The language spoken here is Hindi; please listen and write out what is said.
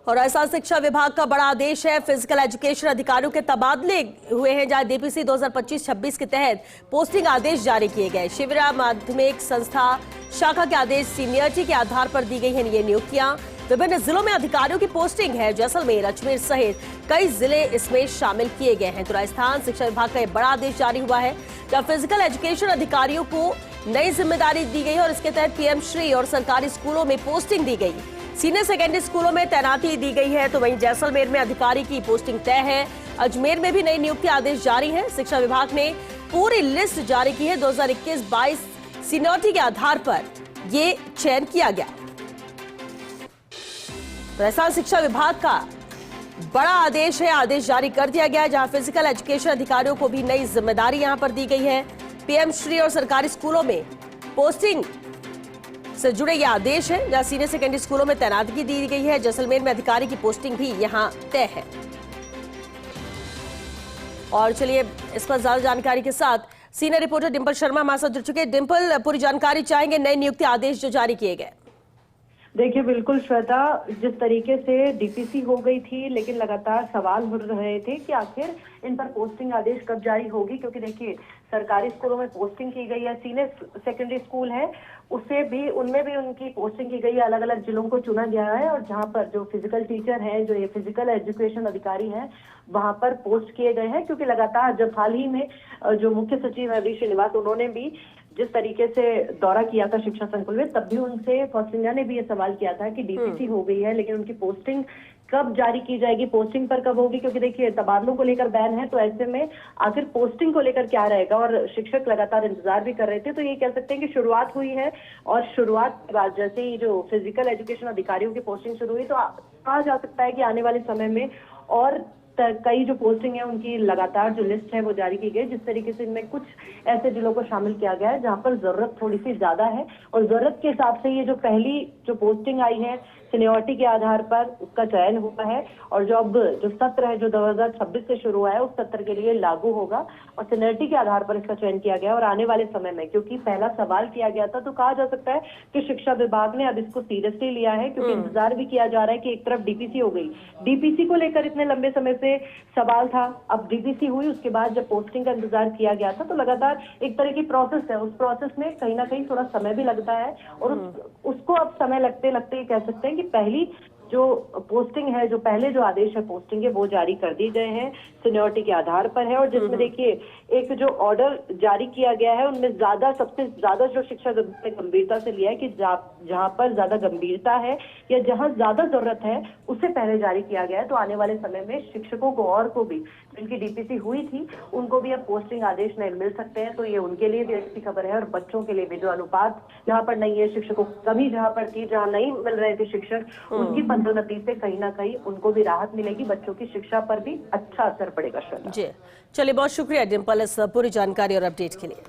और राजस्थान शिक्षा विभाग का बड़ा आदेश है। फिजिकल एजुकेशन अधिकारियों के तबादले हुए हैं, जहां डीपीसी 2025-26 के तहत पोस्टिंग आदेश जारी किए गए। शिविरा माध्यमिक संस्था शाखा के आदेश सीनियरिटी के आधार पर दी गई हैं ये नियुक्तियां। विभिन्न जिलों में अधिकारियों की पोस्टिंग है। जैसलमेर, अजमेर सहित कई जिले इसमें शामिल किए गए हैं। तो राजस्थान शिक्षा विभाग का यह बड़ा आदेश जारी हुआ है, जहां फिजिकल एजुकेशन अधिकारियों को नई जिम्मेदारी दी गई और इसके तहत पीएम श्री और सरकारी स्कूलों में पोस्टिंग दी गई। सीनियर सेकेंडरी स्कूलों में तैनाती दी गई है। तो वहीं जैसलमेर में अधिकारी की पोस्टिंग तय है। अजमेर में भी नई नियुक्ति आदेश जारी है। शिक्षा विभाग ने पूरी लिस्ट जारी की है। 2021-22 सीनियरिटी के आधार पर ये चयन किया गया। राजस्थान शिक्षा विभाग का बड़ा आदेश है, आदेश जारी कर दिया गया है, जहां फिजिकल एजुकेशन अधिकारियों को भी नई जिम्मेदारी यहां पर दी गई है। पीएम श्री और सरकारी स्कूलों में पोस्टिंग से जुड़े ये आदेश है, जहां सीनियर सेकेंडरी स्कूलों में तैनाती दी गई है। जैसलमेर में अधिकारी की पोस्टिंग भी यहां तय है। और चलिए इस पर ज्यादा जानकारी के साथ सीनियर रिपोर्टर डिंपल शर्मा हमारे साथ जुड़ चुके हैं। डिंपल, पूरी जानकारी चाहेंगे नए नियुक्ति आदेश जो जारी किए गए। देखिए बिल्कुल श्वेता, जिस तरीके से डीपीसी हो गई थी, लेकिन लगातार सवाल उठ रहे थे कि आखिर इन पर पोस्टिंग आदेश कब जारी होगी, क्योंकि देखिए सरकारी स्कूलों में पोस्टिंग की गई है, सीनियर सेकेंडरी स्कूल है उनमें भी उनकी पोस्टिंग की गई है। अलग अलग जिलों को चुना गया है और जहां पर जो फिजिकल टीचर हैं, जो ये फिजिकल एजुकेशन अधिकारी हैं, वहां पर पोस्ट किए गए हैं। क्योंकि लगातार जब हाल ही में जो मुख्य सचिव है श्रीनिवास, उन्होंने भी जिस तरीके से दौरा किया था शिक्षा संकुल में, तब भी उनसे फर्स्ट इंडिया ने भी ये सवाल किया था कि डीपीसी हो गई है, लेकिन उनकी पोस्टिंग कब जारी की जाएगी, पोस्टिंग पर कब होगी। क्योंकि देखिए तबादलों को लेकर बैन है, तो ऐसे में आखिर पोस्टिंग को लेकर क्या रहेगा, और शिक्षक लगातार इंतजार भी कर रहे थे। तो ये कह सकते हैं कि शुरुआत हुई है, और शुरुआत के बाद जैसे ही जो फिजिकल एजुकेशन अधिकारियों की पोस्टिंग शुरू हुई, तो कहा जा सकता है कि आने वाले समय में और कई जो पोस्टिंग है उनकी लगातार जो लिस्ट है वो जारी की गई। जिस तरीके से इनमें कुछ ऐसे जिलों को शामिल किया गया है जहां पर जरूरत थोड़ी सी ज्यादा है, और जरूरत के हिसाब से ये जो पहली जो पोस्टिंग आई है सीनियरिटी के आधार पर, उसका चयन हुआ है। और जो सत्र है जो 2026 से शुरू हुआ है, उस सत्र के लिए लागू होगा और सीनियरिटी के आधार पर इसका चयन किया गया। और आने वाले समय में, क्योंकि पहला सवाल किया गया था, तो कहा जा सकता है कि शिक्षा विभाग ने अब इसको सीरियसली लिया है, क्योंकि इंतजार भी किया जा रहा है कि एक तरफ डीपीसी हो गई, डीपीसी को लेकर इतने लंबे समय से सवाल था, अब डीपीसी हुई, उसके बाद जब पोस्टिंग का इंतजार किया गया था, तो लगातार एक तरह की प्रोसेस है, उस प्रोसेस में कहीं ना कहीं थोड़ा समय भी लगता है। और उसको अब समय लगते लगते कह सकते हैं कि पहली जो पोस्टिंग है, जो पहले जो आदेश है पोस्टिंग के, वो जारी कर दिए गए हैं, सीनियरिटी के आधार पर है। और जिसमें देखिए एक जो ऑर्डर जारी किया गया है, उनमें सबसे ज्यादा जो शिक्षा ने गंभीरता से लिया है कि जहां पर ज्यादा गंभीरता है या जहां ज्यादा जरूरत है, उससे पहले जारी किया गया है। तो आने वाले समय में शिक्षकों को और को भी, जिनकी डीपीसी हुई थी, उनको भी अब पोस्टिंग आदेश नहीं मिल सकते हैं। तो ये उनके लिए भी अच्छी खबर है, और बच्चों के लिए भी जो अनुपात जहाँ पर नहीं है, शिक्षकों की कमी जहाँ पर थी, जहाँ नहीं मिल रहे थे शिक्षक, उनकी पदोन्नति से कहीं ना कहीं उनको भी राहत मिलेगी। बच्चों की शिक्षा पर भी अच्छा असर पड़ेगा। जी, चलिए बहुत शुक्रिया डिम्पल इस पूरी जानकारी और अपडेट के लिए।